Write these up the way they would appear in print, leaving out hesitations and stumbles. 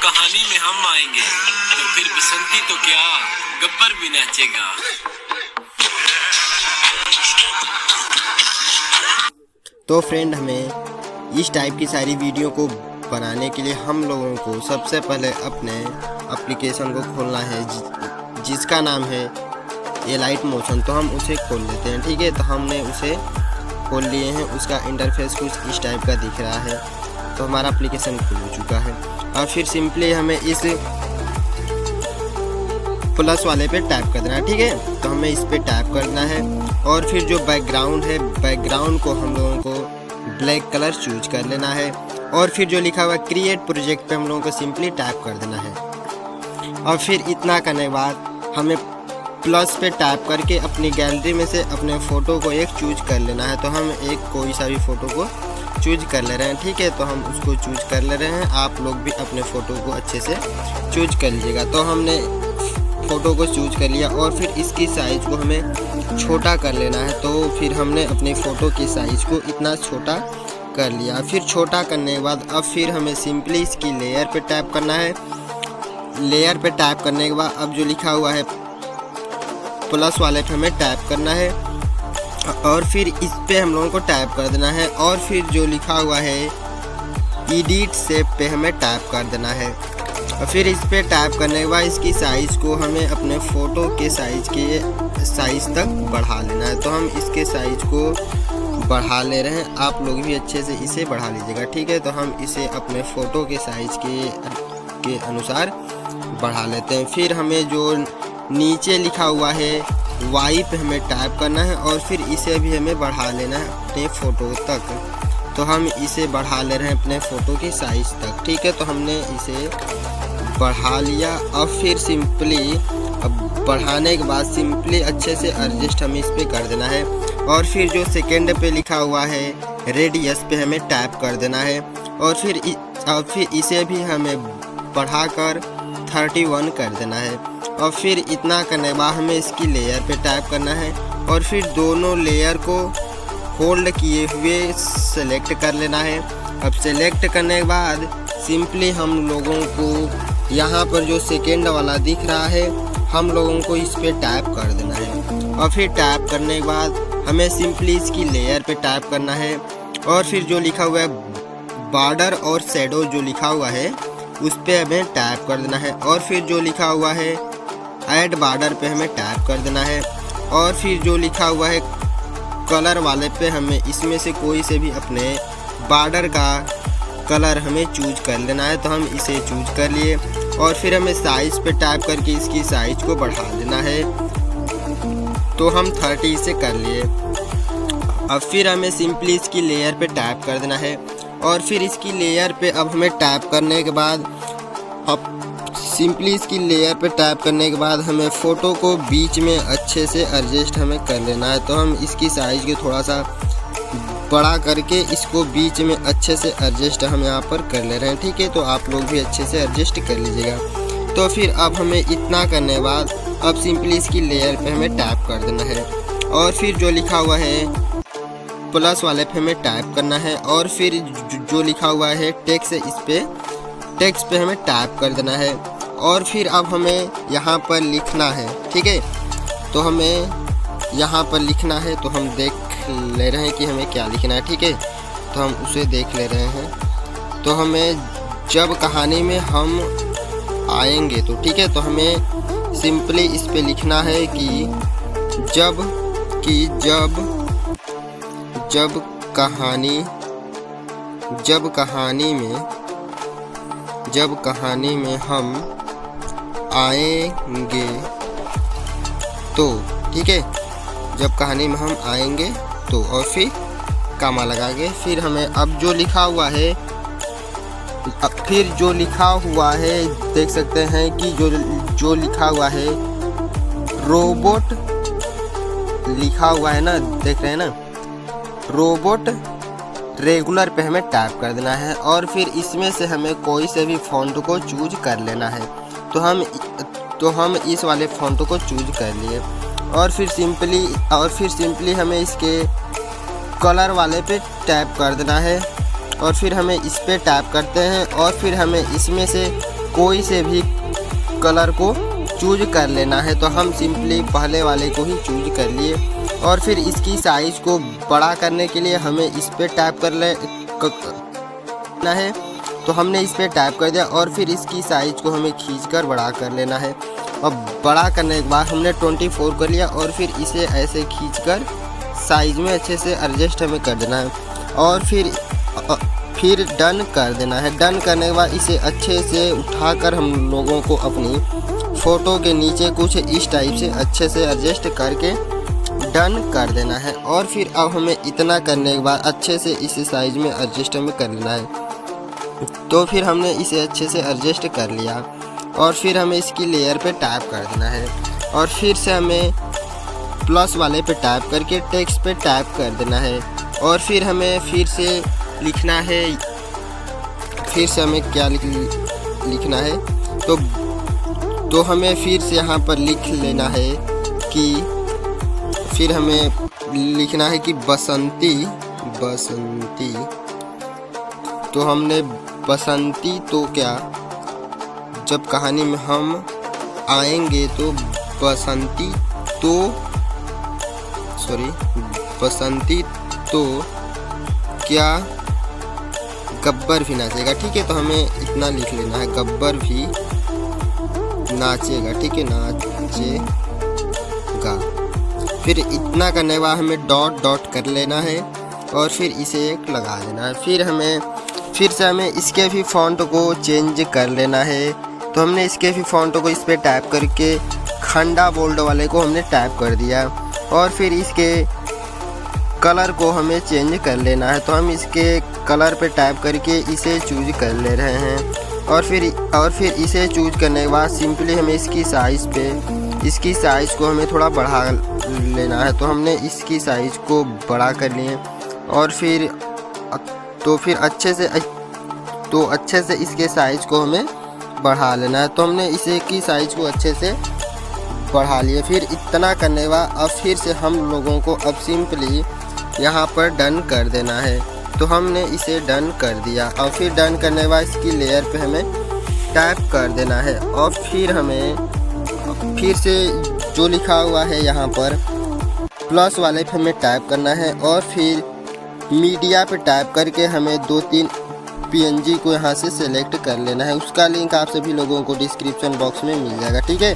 कहानी में हम आएंगे तो फिर बसंती तो क्या गब्बर भी नाचेगा। तो फ्रेंड, हमें इस टाइप की सारी वीडियो को बनाने के लिए हम लोगों को सबसे पहले अपने एप्लीकेशन को खोलना है जिसका नाम है एलाइट मोशन। तो हम उसे खोल लेते हैं, ठीक है। तो हमने उसे खोल लिए हैं। उसका इंटरफेस कुछ इस टाइप का दिख रहा है। तो हमारा एप्लीकेशन खुल चुका है। और फिर सिंपली हमें इस प्लस वाले पे टैप कर देना है, ठीक है। तो हमें इस पे टैप करना है और फिर जो बैकग्राउंड है, बैकग्राउंड को हम लोगों को ब्लैक कलर चूज कर लेना है। और फिर जो लिखा हुआ क्रिएट प्रोजेक्ट पे हम लोगों को सिंपली टैप कर देना है। और फिर इतना करने के बाद हमें प्लस पे टैप करके अपनी गैलरी में से अपने फ़ोटो को एक चूज कर लेना है। तो हम एक कोई सा भी फ़ोटो को चूज कर ले रहे हैं, ठीक है। तो हम उसको चूज कर ले रहे हैं। आप लोग भी अपने फ़ोटो को अच्छे से चूज कर लीजिएगा। तो हमने फ़ोटो को चूज कर लिया और फिर इसकी साइज़ को हमें छोटा कर लेना है। तो फिर हमने अपनी फ़ोटो की साइज़ को इतना छोटा कर लिया। फिर छोटा करने के बाद अब फिर हमें सिंपली इसकी लेयर पे टैप करना है। लेयर पे टैप करने के बाद अब जो लिखा हुआ है प्लस वाले पे हमें टैप करना है और फिर इस पे हम लोगों को टैप कर देना है। और फिर जो लिखा हुआ है एडिट शेप पे हमें टैप कर देना है। और फिर इस पे टैप करने के बाद इसकी साइज़ को हमें अपने फ़ोटो के साइज़ तक बढ़ा लेना है। तो हम इसके साइज़ को बढ़ा ले रहे हैं। आप लोग भी अच्छे से इसे बढ़ा लीजिएगा, ठीक है। तो हम इसे अपने फ़ोटो के साइज़ के अनुसार बढ़ा लेते हैं। फिर हमें जो नीचे लिखा हुआ है वाई पे हमें टैप करना है और फिर इसे भी हमें बढ़ा लेना है अपने फ़ोटो तक। तो हम इसे बढ़ा ले रहे हैं अपने फ़ोटो की साइज़ तक, ठीक है। तो हमने इसे बढ़ा लिया। और फिर सिंपली अब बढ़ाने के बाद सिंपली अच्छे से एडजस्ट हमें इस पे कर देना है। और फिर जो सेकेंड पे लिखा हुआ है रेडियस पे हमें टैप कर देना है। और फिर इसे भी हमें बढ़ाकर 31 कर देना है। और फिर इतना करने के बाद हमें इसकी लेयर पे टैप करना है और फिर दोनों लेयर को होल्ड किए हुए सेलेक्ट कर लेना है। अब सेलेक्ट करने के बाद सिंपली हम लोगों को यहाँ पर जो सेकेंड वाला दिख रहा है हम लोगों को इस पे टैप कर देना है। और फिर टैप करने के बाद हमें सिंपली इसकी लेयर पे टैप करना है। और फिर जो लिखा हुआ है बॉर्डर और शैडो जो लिखा हुआ है उस पर हमें टैप कर देना है। और फिर जो लिखा हुआ है ऐड बॉर्डर पे हमें टैप कर देना है। और फिर जो लिखा हुआ है कलर वाले पे हमें इसमें से कोई से भी अपने बॉर्डर का कलर हमें चूज कर लेना है। तो हम इसे चूज कर लिए और फिर हमें साइज़ पे टैप करके इसकी साइज़ को बढ़ा देना है। तो हम 30 से कर लिए। अब फिर हमें सिंपली इसकी लेयर पे टैप कर देना है। और फिर इसकी लेयर पे अब हमें टैप करने के बाद अब सिंपली इसकी लेयर पे टैप करने के बाद हमें फ़ोटो को बीच में अच्छे से एडजस्ट हमें कर लेना है। तो हम इसकी साइज़ को थोड़ा सा बड़ा करके इसको बीच में अच्छे से एडजस्ट हम यहाँ पर कर ले रहे हैं, ठीक है। तो आप लोग भी अच्छे से एडजस्ट कर लीजिएगा। तो फिर अब हमें इतना करने के बाद अब सिंपली इसकी लेयर पे हमें टैप कर देना है। और फिर जो लिखा हुआ है प्लस वाले पे हमें टैप करना है। और फिर जो लिखा हुआ है टेक्स्ट पे हमें टैप कर देना है। और फिर अब हमें यहाँ पर लिखना है, ठीक है। तो हमें यहाँ पर लिखना है। तो हम देख ले रहे हैं कि हमें क्या लिखना है, ठीक है। तो हम उसे देख ले रहे हैं। तो हमें जब कहानी में हम आएंगे तो, ठीक है। तो हमें सिंपली इस पे लिखना है कि जब कहानी में हम आएंगे तो, ठीक है। जब कहानी में हम आएंगे तो और फिर कामा लगा के फिर हमें अब जो लिखा हुआ है देख सकते हैं कि जो लिखा हुआ है रोबोट लिखा हुआ है ना, देख रहे हैं ना, रोबोट रेगुलर पे हमें टैप कर देना है। और फिर इसमें से हमें कोई से भी फ़ॉन्ट को चूज कर लेना है। तो हम इस वाले फ़ॉन्ट को चूज कर लिए। और फिर सिंपली हमें इसके कलर वाले पे टैप कर देना है। और फिर हमें इस पे टैप करते हैं और फिर हमें इसमें से कोई से भी कलर को चूज कर लेना है। तो हम सिंपली पहले वाले को ही चूज कर लिए और फिर इसकी साइज़ को बड़ा करने के लिए हमें इस पर टैप कर लेना है। तो हमने इस पर टैप कर दिया और फिर इसकी साइज़ को हमें खींचकर बड़ा कर लेना है। अब बड़ा करने के बाद हमने 24 कर लिया और फिर इसे ऐसे खींचकर साइज़ में अच्छे से एडजस्ट हमें कर देना है और फिर डन कर देना है। डन करने के बाद इसे अच्छे से उठाकर हम लोगों को अपनी फ़ोटो के नीचे कुछ इस टाइप से अच्छे से एडजस्ट करके डन कर देना है। और फिर अब हमें इतना करने के बाद अच्छे से इसे साइज़ में एडजस्ट हमें कर लेना है। तो फिर हमने इसे अच्छे से एडजस्ट कर लिया और फिर हमें इसकी लेयर पे टैप कर देना है और फिर से हमें प्लस वाले पे टैप करके टेक्स्ट पे टैप कर देना है और फिर हमें फिर से लिखना है। फिर से हमें क्या लिखना है तो हमें फिर से यहाँ पर लिख लेना है कि फिर हमें लिखना है कि बसंती। तो हमने बसंती तो क्या, जब कहानी में हम आएंगे तो बसंती तो क्या गब्बर भी नाचेगा। ठीक है, तो हमें इतना लिख लेना है, गब्बर भी नाचेगा। ठीक है, नाचेगा। फिर इतना करने के बाद हमें डॉट डॉट कर लेना है और फिर इसे एक लगा देना है। फिर से हमें इसके भी फ़ॉन्ट को चेंज कर लेना है। तो हमने इसके भी फ़ॉन्ट को इस पर टैप करके खंडा बोल्ड वाले को हमने टैप कर दिया और फिर इसके कलर को हमें चेंज कर लेना है। तो हम इसके कलर पे टैप करके इसे चूज कर ले रहे हैं और फिर इसे चूज करने के बाद सिंपली हमें इसकी साइज़ को हमें थोड़ा बढ़ा लेना है। तो हमने इसकी साइज़ को बड़ा कर लिए और फिर अच्छे से इसके साइज़ को हमें बढ़ा लेना है। तो हमने इसे की साइज़ को अच्छे से बढ़ा लिए। फिर इतना करने के बाद अब फिर से हम लोगों को अब सिंपली यहाँ पर डन कर देना है। तो हमने इसे डन कर दिया और फिर डन करने के बाद इसकी लेयर पे हमें टैप कर देना है और फिर से जो लिखा हुआ है यहाँ पर प्लस वाले पे हमें टैप करना है और फिर मीडिया पे टैप करके हमें 2-3 PNG को यहाँ से सेलेक्ट कर लेना है। उसका लिंक आप सभी लोगों को डिस्क्रिप्शन बॉक्स में मिल जाएगा। ठीक है,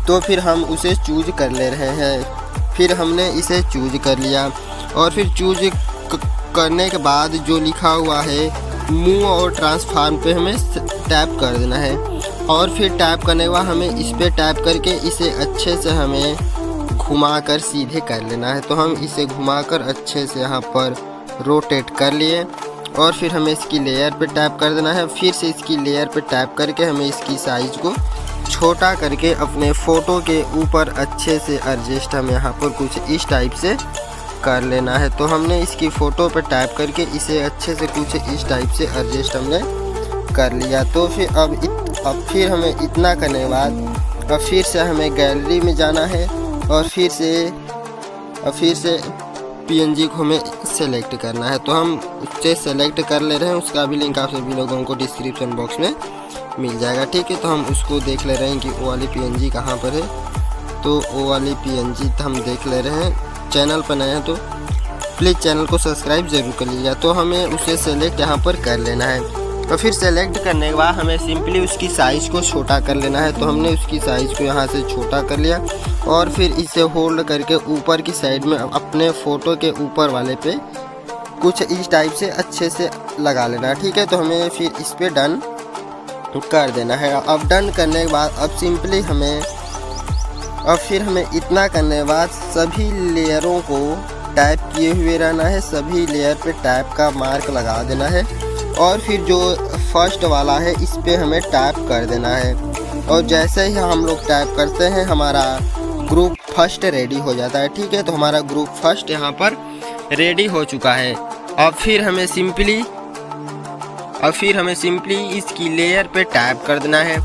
तो फिर हम उसे चूज कर ले रहे हैं। फिर हमने इसे चूज कर लिया और फिर चूज करने के बाद जो लिखा हुआ है मूव और ट्रांसफॉर्म पे हमें टैप कर देना है और फिर टैप करने के बाद हमें इस पे टैप करके इसे अच्छे से हमें घुमाकर सीधे कर लेना है। तो हम इसे घुमाकर अच्छे से यहाँ पर रोटेट कर लिए और फिर हमें इसकी लेयर पे टैप कर देना है। फिर से इसकी लेयर पे टैप करके हमें इसकी साइज़ को छोटा करके अपने फ़ोटो के ऊपर अच्छे से एडजस्ट हमें यहाँ पर कुछ इस टाइप से कर लेना है। तो हमने इसकी फ़ोटो पे टैप करके इसे अच्छे से कुछ इस टाइप से एडजस्ट हमने कर लिया। तो फिर अब फिर हमें इतना करने के बाद अब फिर से हमें गैलरी में जाना है और फिर से PNG को हमें सेलेक्ट करना है। तो हम उससे सेलेक्ट कर ले रहे हैं, उसका भी लिंक आप सभी लोगों को डिस्क्रिप्शन बॉक्स में मिल जाएगा। ठीक है, तो हम उसको देख ले रहे हैं कि वो वाली PNG कहाँ पर है। तो वो वाली PNG हम देख ले रहे हैं। चैनल पर नए हैं तो प्लीज़ चैनल को सब्सक्राइब ज़रूर कर लीजिए। तो हमें उसे सेलेक्ट यहाँ पर कर लेना है और फिर सेलेक्ट करने के बाद हमें सिंपली उसकी साइज़ को छोटा कर लेना है। तो हमने उसकी साइज़ को यहाँ से छोटा कर लिया और फिर इसे होल्ड करके ऊपर की साइड में अपने फ़ोटो के ऊपर वाले पे कुछ इस टाइप से अच्छे से लगा लेना है। ठीक है, तो हमें फिर इस पर डन कर देना है। अब डन करने के बाद फिर हमें इतना करने के बाद सभी लेयरों को टैप किए हुए रहना है। सभी लेयर पे टैप का मार्क लगा देना है और फिर जो फर्स्ट वाला है इस पे हमें टैप कर देना है और जैसे ही हम लोग टैप करते हैं हमारा ग्रुप फर्स्ट रेडी हो जाता है। ठीक है, तो हमारा ग्रुप फर्स्ट यहाँ पर रेडी हो चुका है। अब फिर हमें सिंपली इसकी लेयर पे टैप कर देना है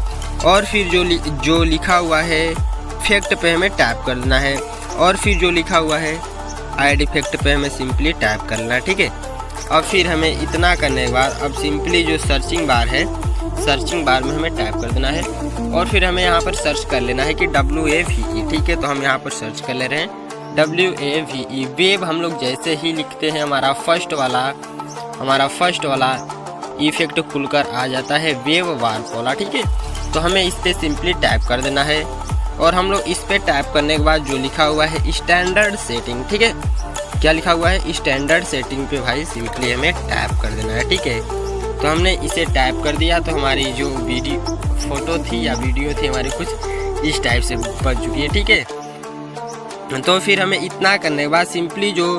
और फिर जो लिखा हुआ है इफेक्ट पे हमें टैप कर देना है और फिर जो लिखा हुआ है ऐड इफेक्ट पे हमें सिंपली टैप करना है। ठीक है, अब फिर हमें इतना करने के बाद अब सिंपली जो सर्चिंग बार है सर्चिंग बार में हमें टाइप कर देना है और फिर हमें यहाँ पर सर्च कर लेना है कि WAVE, ठीक है। तो हम यहाँ पर सर्च कर ले रहे हैं WAVE। वेव हम लोग जैसे ही लिखते हैं हमारा फर्स्ट वाला इफेक्ट खुलकर आ जाता है वेव वार्प वाला, ठीक है। तो हमें इस पर सिंपली टाइप कर देना है और हम लोग इस पर टाइप करने के बाद जो लिखा हुआ है स्टैंडर्ड सेटिंग, ठीक है, क्या लिखा हुआ है स्टैंडर्ड सेटिंग पे भाई सिंपली हमें टाइप कर देना है, ठीक है। तो हमने इसे टाइप कर दिया तो हमारी जो वीडियो फोटो थी या वीडियो थी हमारी कुछ इस टाइप से बन चुकी है, ठीक है। तो फिर हमें इतना करने के बाद सिंपली जो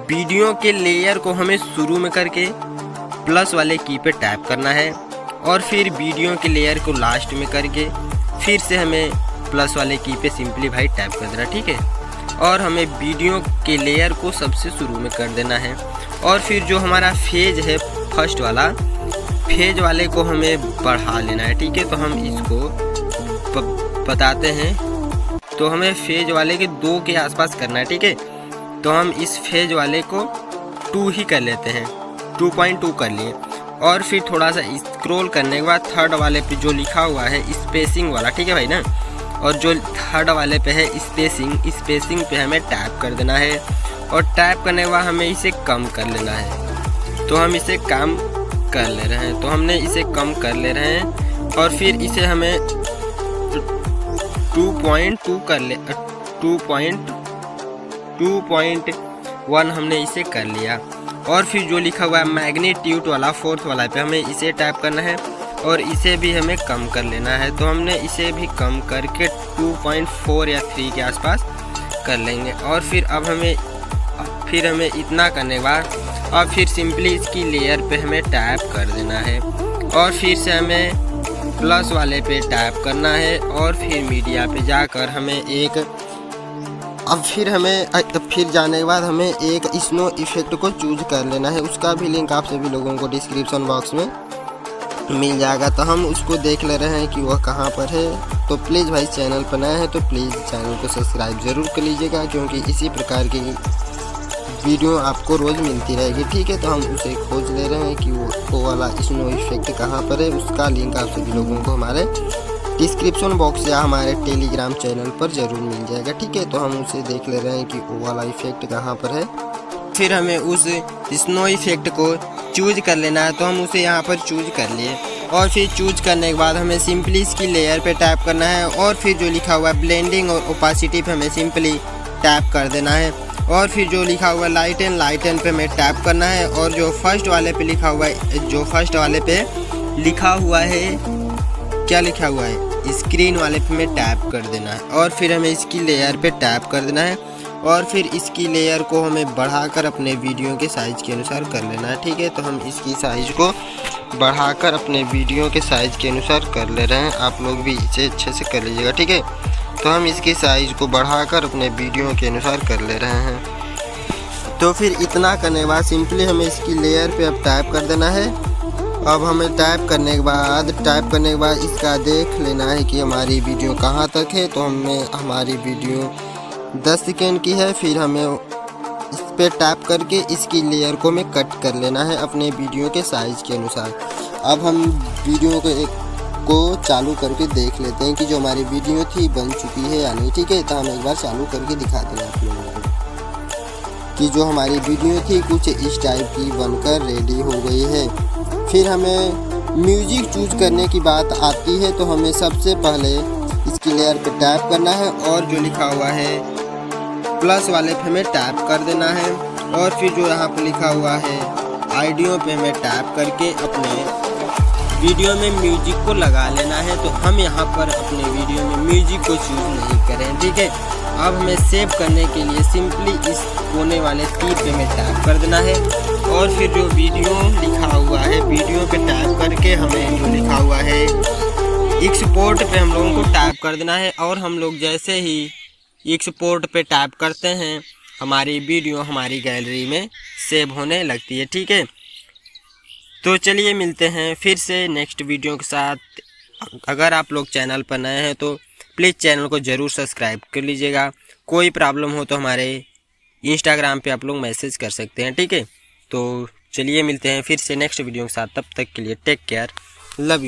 वीडियो के लेयर को हमें शुरू में करके प्लस वाले की पे टाइप करना है और फिर वीडियो के लेयर को लास्ट में करके फिर से हमें प्लस वाले की पे सिंपली भाई टाइप कर देना, ठीक है। और हमें वीडियो के लेयर को सबसे शुरू में कर देना है और फिर जो हमारा फेज है फर्स्ट वाला फेज वाले को हमें बढ़ा लेना है, ठीक है। तो हम इसको बताते हैं। तो हमें फेज वाले के 2 के आसपास करना है, ठीक है। तो हम इस फेज वाले को 2 ही कर लेते हैं, 2.2 कर लिए और फिर थोड़ा सा स्क्रॉल करने के बाद थर्ड वाले पे जो लिखा हुआ है स्पेसिंग वाला, ठीक है भाई ना, और जो थर्ड वाले पे है स्पेसिंग पे हमें टाइप कर देना है और टाइप करने के बाद हमें इसे कम कर लेना है। तो हम इसे कम कर ले रहे हैं, तो हमने इसे कम कर ले रहे हैं और फिर इसे हमें 2.2 कर ले 2.1 हमने इसे कर लिया और फिर जो लिखा हुआ है मैग्नीट्यूड वाला फोर्थ वाला पे हमें इसे टाइप करना है और इसे भी हमें कम कर लेना है। तो हमने इसे भी कम करके 2.4 या 3 के आसपास कर लेंगे और फिर हमें इतना करने के बाद और फिर सिंपली इसकी लेयर पे हमें टाइप कर देना है और फिर से हमें प्लस वाले पे टाइप करना है और फिर मीडिया पे जाकर हमें फिर जाने के बाद हमें एक स्नो इफेक्ट को चूज कर लेना है। उसका भी लिंक आप सभी लोगों को डिस्क्रिप्शन बॉक्स में मिल जाएगा। तो हम उसको देख ले रहे हैं कि वह कहाँ पर है। तो प्लीज़ भाई चैनल पर नया है तो प्लीज़ चैनल को सब्सक्राइब ज़रूर कर लीजिएगा क्योंकि इसी प्रकार की वीडियो आपको रोज़ मिलती रहेगी, ठीक है। तो हम उसे खोज ले रहे हैं कि वो वाला स्नो इफेक्ट कहाँ पर है। उसका लिंक आप सभी लोगों को हमारे डिस्क्रिप्शन बॉक्स या हमारे टेलीग्राम चैनल पर ज़रूर मिल जाएगा, ठीक है। तो हम उसे देख ले रहे हैं कि वो वाला इफेक्ट कहाँ पर है। फिर हमें उस स्नो इफेक्ट को चूज कर लेना है। तो हम उसे यहाँ पर चूज कर लिए और फिर चूज करने के बाद हमें सिंपली इसकी लेयर पे टाइप करना है और फिर जो लिखा हुआ है ब्लेंडिंग और ओपासिटी पे हमें सिंपली टैप कर देना है और फिर जो लिखा हुआ है लाइटन पे हमें टैप करना है और जो फर्स्ट वाले पे लिखा हुआ है क्या लिखा हुआ है स्क्रीन वाले पे हमें टैप कर देना है और फिर हमें इसकी लेयर पे टैप कर देना है और फिर इसकी लेयर को हमें बढ़ाकर अपने वीडियो के साइज़ के अनुसार कर लेना है, ठीक है। तो हम इसकी साइज़ को बढ़ाकर अपने वीडियो के साइज़ के अनुसार कर ले रहे हैं। आप लोग भी इसे अच्छे से कर लीजिएगा, ठीक है। तो हम इसकी साइज़ को बढ़ाकर अपने वीडियो के अनुसार कर ले रहे हैं। तो फिर इतना करने के बाद सिंपली हमें इसकी लेयर पे अब टाइप कर देना है। अब हमें टाइप करने के बाद इसका देख लेना है कि हमारी वीडियो कहाँ तक है। तो हमारी वीडियो 10 सेकेंड की है। फिर हमें इस पर टैप करके इसकी लेयर को हमें कट कर लेना है अपने वीडियो के साइज़ के अनुसार। अब हम वीडियो को चालू करके देख लेते हैं कि जो हमारी वीडियो थी बन चुकी है या नहीं, ठीक है। तो हम एक बार चालू करके दिखाते हैं आप लोगों को कि जो हमारी वीडियो थी कुछ इस टाइप की बनकर रेडी हो गई है। फिर हमें म्यूजिक चूज करने की बात आती है। तो हमें सबसे पहले इसकी लेयर पे टैप करना है और जो लिखा हुआ है प्लस वाले पे हमें टैप कर देना है और फिर जो यहाँ पे लिखा हुआ है ऑडियो पे हमें टैप करके अपने वीडियो में म्यूजिक को लगा लेना है। तो हम यहाँ पर अपने वीडियो में म्यूजिक को चूज नहीं करें, ठीक है। अब हमें सेव करने के लिए सिंपली इस कोने वाले तीर पे हमें टैप कर देना है और फिर जो वीडियो लिखा हुआ है वीडियो पे टैप करके हमें जो लिखा हुआ है एक्सपोर्ट पे हम लोगों को टैप कर देना है और हम लोग जैसे ही एक्सपोर्ट पे टैप करते हैं हमारी वीडियो हमारी गैलरी में सेव होने लगती है, ठीक है। तो चलिए मिलते हैं फिर से नेक्स्ट वीडियो के साथ। अगर आप लोग चैनल पर नए हैं तो प्लीज़ चैनल को ज़रूर सब्सक्राइब कर लीजिएगा। कोई प्रॉब्लम हो तो हमारे इंस्टाग्राम पे आप लोग मैसेज कर सकते हैं, ठीक है। तो चलिए मिलते हैं फिर से नेक्स्ट वीडियो के साथ। तब तक के लिए टेक केयर, लव यू।